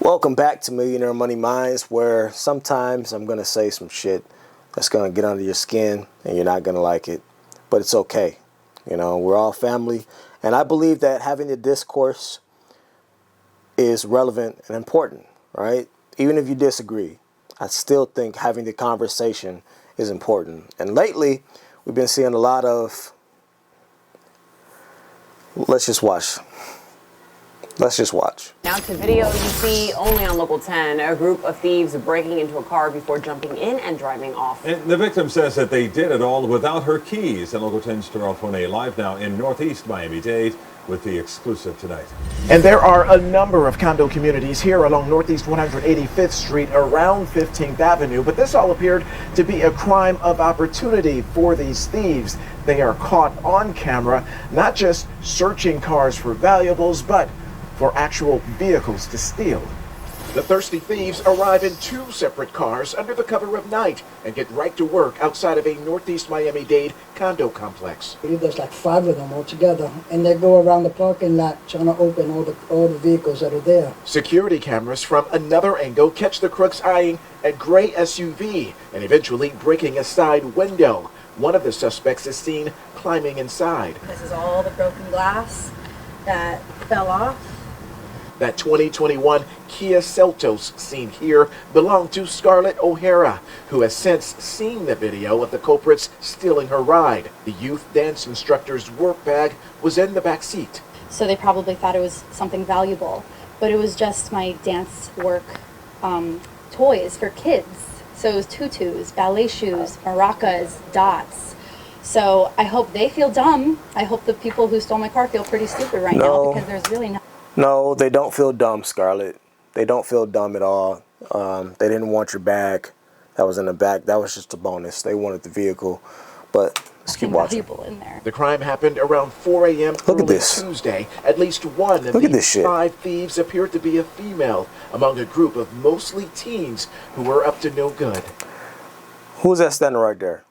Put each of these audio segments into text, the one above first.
Welcome back to Millionaire Money Minds, where sometimes I'm going to say some shit that's going to get under your skin and you're not going to like it, but it's okay. You know, we're all family, and I believe that having a discourse is relevant and important, right? Even if you disagree, I still think having the conversation is important. And lately, we've been seeing a lot of, let's just watch. Now to video you see only on Local 10, a group of thieves breaking into a car before jumping in and driving off. And the victim says that they did it all without her keys. And Local 10's Terrell Fournier live now in Northeast Miami-Dade with the exclusive tonight. And there are a number of condo communities here along Northeast 185th Street around 15th Avenue, but this all appeared to be a crime of opportunity for these thieves. They are caught on camera, not just searching cars for valuables, but for actual vehicles to steal. The thirsty thieves arrive in two separate cars under the cover of night and get right to work outside of a Northeast Miami-Dade condo complex. There's like 5 of them all together, and they go around the parking lot trying to open all the vehicles that are there. Security cameras from another angle catch the crooks eyeing a gray SUV and eventually breaking a side window. One of the suspects is seen climbing inside. This is all the broken glass that fell off. That 2021 Kia Seltos seen here belonged to Scarlett O'Hara, who has since seen the video of the culprits stealing her ride. The youth dance instructor's work bag was in the back seat. So they probably thought it was something valuable, but it was just my dance work toys for kids. So it was tutus, ballet shoes, maracas, dots. So I hope they feel dumb. I hope the people who stole my car feel pretty stupid right now, because there's really no... No, they don't feel dumb, Scarlett. They don't feel dumb at all. They didn't want your bag that was in the back. That was just a bonus. They wanted the vehicle. But let's keep watching. In there. The crime happened around 4 a.m. early Tuesday. At least one of these 5 thieves appeared to be a female among a group of mostly teens who were up to no good. Who's that standing right there?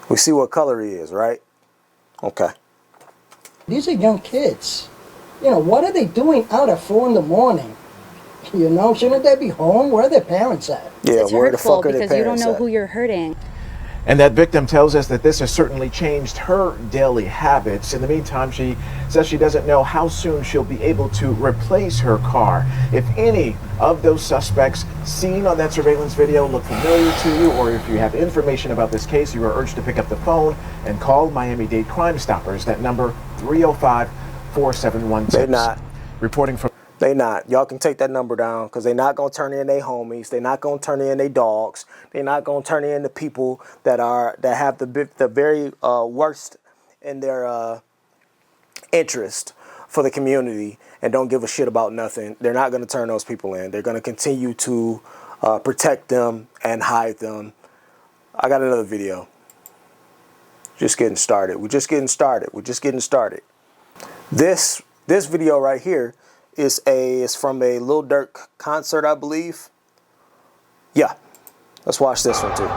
We see what color he is, right? Okay. These are young kids. You know, what are they doing out at 4 in the morning? You know, shouldn't they be home? Where are their parents at? Yeah, it's where the fuck are their because you don't parents know at? who you're hurting. And that victim tells us that this has certainly changed her daily habits. In the meantime, she says she doesn't know how soon she'll be able to replace her car. If any of those suspects seen on that surveillance video look familiar to you, or if you have information about this case, you are urged to pick up the phone and call Miami-Dade Crime Stoppers. That number, 305-4716. They're not. Reporting from... They not. Y'all can take that number down, because they're not going to turn in their homies. They're not going to turn in their dogs. They're not going to turn in the people that have the very worst in their interest for the community and don't give a shit about nothing. They're not going to turn those people in. They're going to continue to protect them and hide them. I got another video. Just getting started. We're just getting started. This video right here is from a Lil Durk concert, I believe. Yeah, let's watch this one too.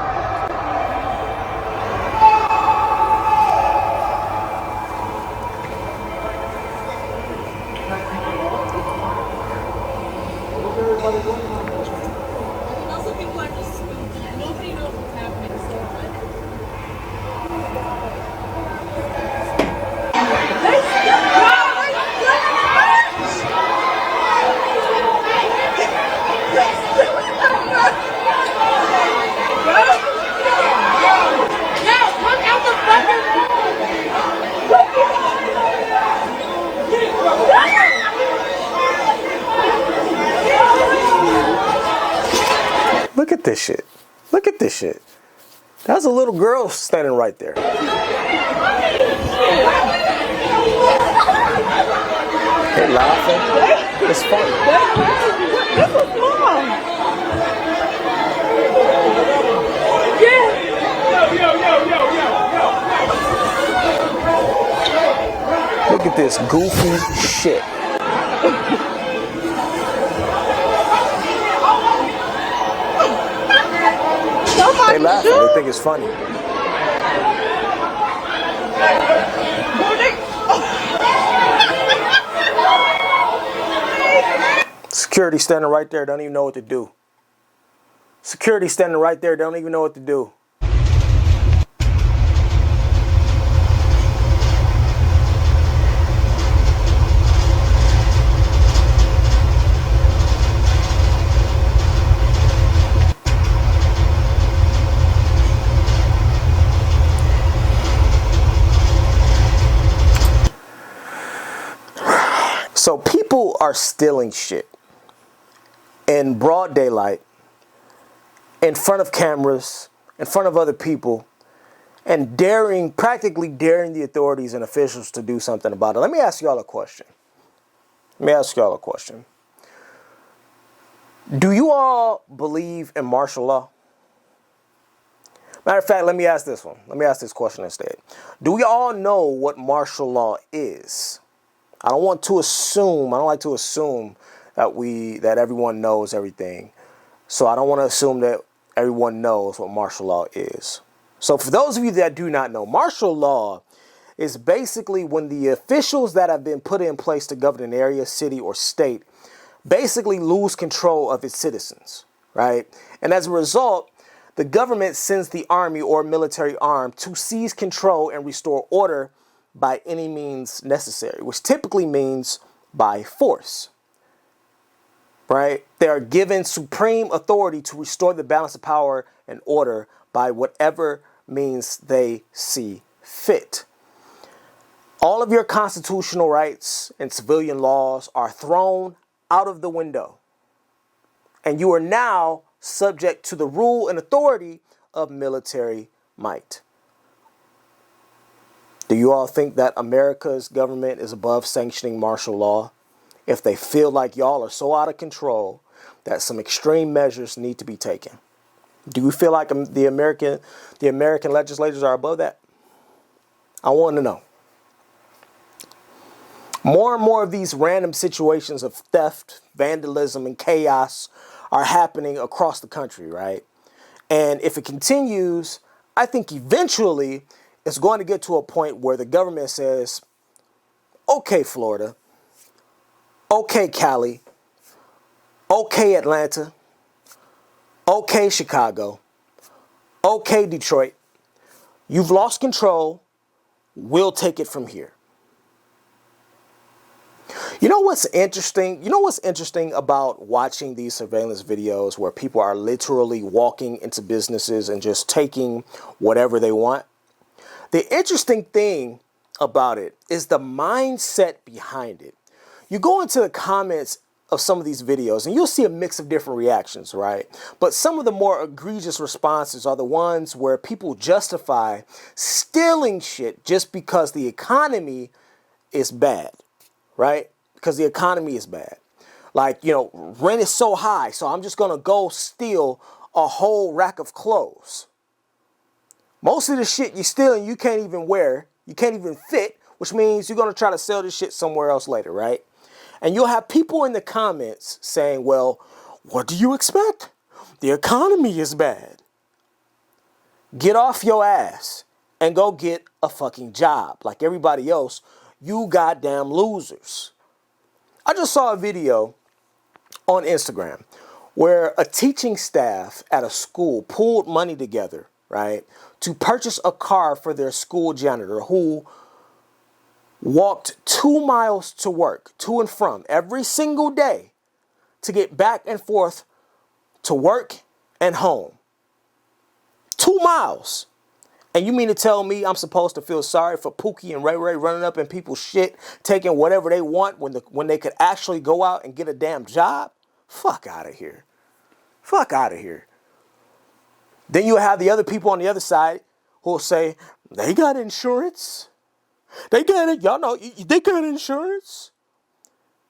Also, people are just stupid. Nobody knows what's happening so much. Look at this shit. Look at this shit. That's a little girl standing right there. They laughing. It's funny. This is mom. Look at this goofy shit. They laugh. They think it's funny. Security standing right there, don't even know what to do. Security standing right there, don't even know what to do. So people are stealing shit in broad daylight, in front of cameras, in front of other people, and practically daring the authorities and officials to do something about it. Let me ask y'all a question. Do you all believe in martial law? Matter of fact, let me ask this one. Let me ask this question instead. Do we all know what martial law is? I don't like to assume that everyone knows everything. So I don't want to assume that everyone knows what martial law is. So for those of you that do not know, martial law is basically when the officials that have been put in place to govern an area, city, or state basically lose control of its citizens, right? And as a result, the government sends the army or military arm to seize control and restore order by any means necessary, which typically means by force, right? They are given supreme authority to restore the balance of power and order by whatever means they see fit. All of your constitutional rights and civilian laws are thrown out of the window, and you are now subject to the rule and authority of military might. Do you all think that America's government is above sanctioning martial law if they feel like y'all are so out of control that some extreme measures need to be taken? Do you feel like the American legislators are above that? I want to know. More and more of these random situations of theft, vandalism, and chaos are happening across the country, right? And if it continues, I think eventually it's going to get to a point where the government says, okay, Florida, okay, Cali, okay, Atlanta, okay, Chicago, okay, Detroit, you've lost control. We'll take it from here. You know what's interesting? You know what's interesting about watching these surveillance videos where people are literally walking into businesses and just taking whatever they want? The interesting thing about it is the mindset behind it. You go into the comments of some of these videos and you'll see a mix of different reactions, right? But some of the more egregious responses are the ones where people justify stealing shit just because the economy is bad, right? Because the economy is bad. Like, rent is so high, so I'm just going to go steal a whole rack of clothes. Most of the shit you're stealing, you can't even wear. You can't even fit, which means you're going to try to sell this shit somewhere else later, right? And you'll have people in the comments saying, well, what do you expect? The economy is bad. Get off your ass and go get a fucking job. Like everybody else, you goddamn losers. I just saw a video on Instagram where a teaching staff at a school pulled money together, right, to purchase a car for their school janitor who walked 2 miles to work, to and from, every single day to get back and forth to work and home. 2 miles. And you mean to tell me I'm supposed to feel sorry for Pookie and Ray Ray running up in people's shit, taking whatever they want when they could actually go out and get a damn job? Fuck out of here. Fuck out of here. Then you have the other people on the other side who will say, they got insurance. They got it. Y'all know, they got insurance.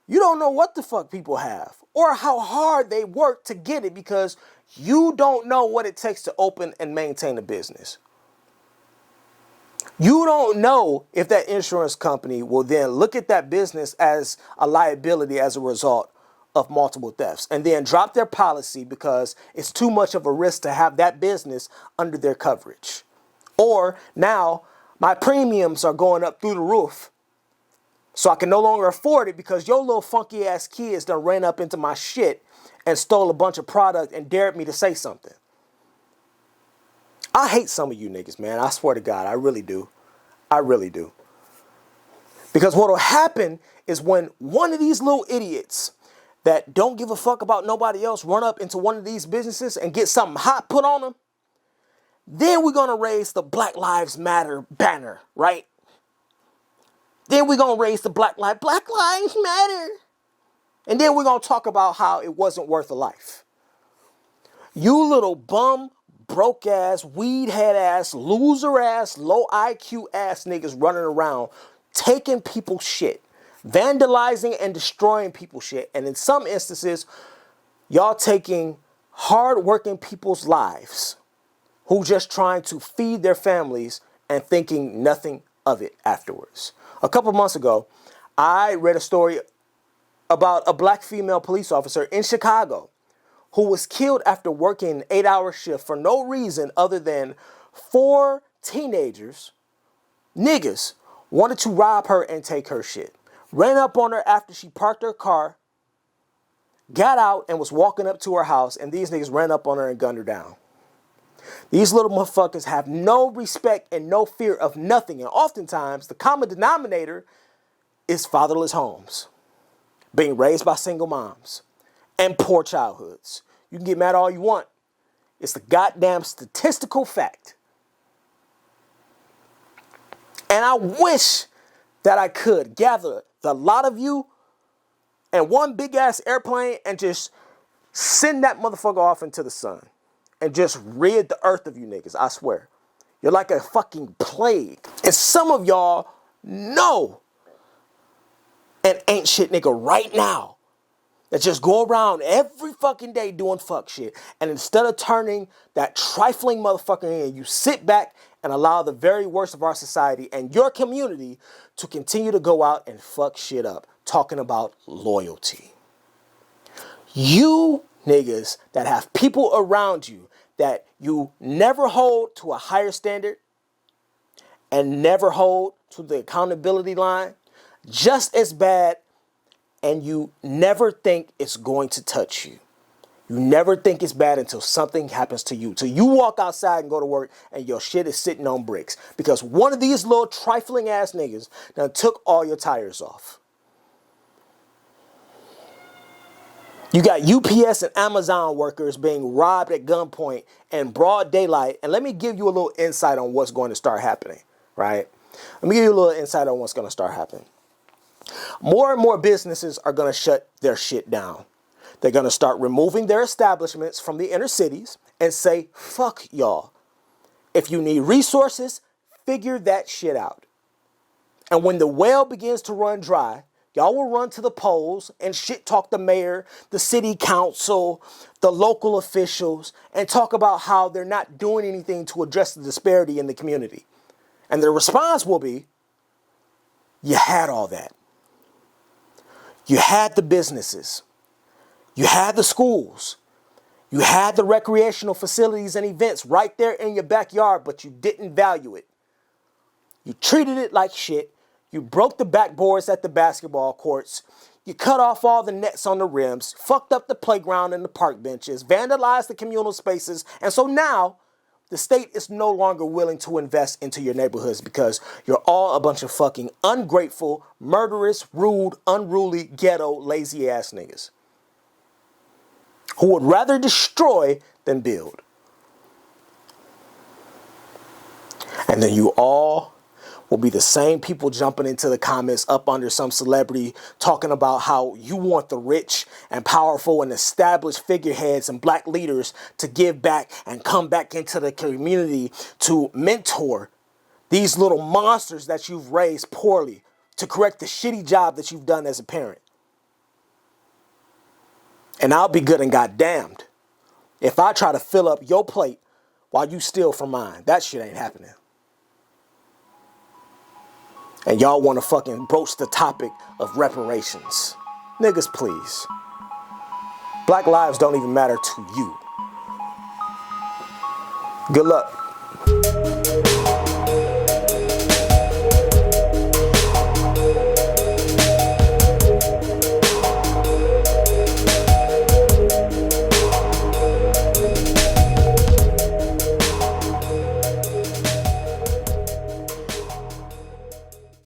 You don't know what the fuck people have or how hard they work to get it because you don't know what it takes to open and maintain a business. You don't know if that insurance company will then look at that business as a liability as a result of multiple thefts and then drop their policy because it's too much of a risk to have that business under their coverage. Or now my premiums are going up through the roof So I can no longer afford it because your little funky ass kids done ran up into my shit and stole a bunch of product and dared me to say something. I hate some of you niggas, man. I swear to God, I really do. I really do. Because what will happen is when one of these little idiots that don't give a fuck about nobody else run up into one of these businesses and get something hot put on them, then we're going to raise the Black Lives Matter banner, right? Then we're going to raise the Black Lives Matter. And then we're going to talk about how it wasn't worth a life. You little bum, broke ass, weed head ass, loser ass, low IQ ass niggas running around taking people's shit, vandalizing and destroying people's shit. And in some instances, y'all taking hard-working people's lives who just trying to feed their families and thinking nothing of it afterwards. A couple months ago, I read a story about a black female police officer in Chicago who was killed after working an 8-hour shift for no reason other than 4 teenagers, niggas, wanted to rob her and take her shit. Ran up on her after she parked her car, got out and was walking up to her house, and these niggas ran up on her and gunned her down. These little motherfuckers have no respect and no fear of nothing. And oftentimes, the common denominator is fatherless homes, being raised by single moms, and poor childhoods. You can get mad all you want. It's the goddamn statistical fact. And I wish that I could gather the lot of you in one big ass airplane and just send that motherfucker off into the sun and just rid the earth of you niggas, I swear. You're like a fucking plague. And some of y'all know an ain't shit nigga right now that just go around every fucking day doing fuck shit. And instead of turning that trifling motherfucker in, you sit back and allow the very worst of our society and your community to continue to go out and fuck shit up, talking about loyalty. You niggas that have people around you that you never hold to a higher standard and never hold to the accountability line, just as bad, and you never think it's going to touch you. You never think it's bad until something happens to you. Till you walk outside and go to work and your shit is sitting on bricks. Because one of these little trifling ass niggas done took all your tires off. You got UPS and Amazon workers being robbed at gunpoint in broad daylight. And let me give you a little insight on what's going to start happening, right? Let me give you a little insight on what's going to start happening. More and more businesses are going to shut their shit down. They're going to start removing their establishments from the inner cities and say, fuck y'all. If you need resources, figure that shit out. And when the well begins to run dry, y'all will run to the polls and shit talk the mayor, the city council, the local officials, and talk about how they're not doing anything to address the disparity in the community. And the response will be, you had all that. You had the businesses. You had the schools. You had the recreational facilities and events right there in your backyard, but you didn't value it. You treated it like shit. You broke the backboards at the basketball courts. You cut off all the nets on the rims, fucked up the playground and the park benches, vandalized the communal spaces. And so now the state is no longer willing to invest into your neighborhoods because you're all a bunch of fucking ungrateful, murderous, rude, unruly, ghetto, lazy ass niggas who would rather destroy than build. And then you all will be the same people jumping into the comments up under some celebrity talking about how you want the rich and powerful and established figureheads and black leaders to give back and come back into the community to mentor these little monsters that you've raised poorly to correct the shitty job that you've done as a parent. And I'll be good and goddamned if I try to fill up your plate while you steal from mine. That shit ain't happening. And y'all want to fucking broach the topic of reparations. Niggas, please. Black lives don't even matter to you. Good luck.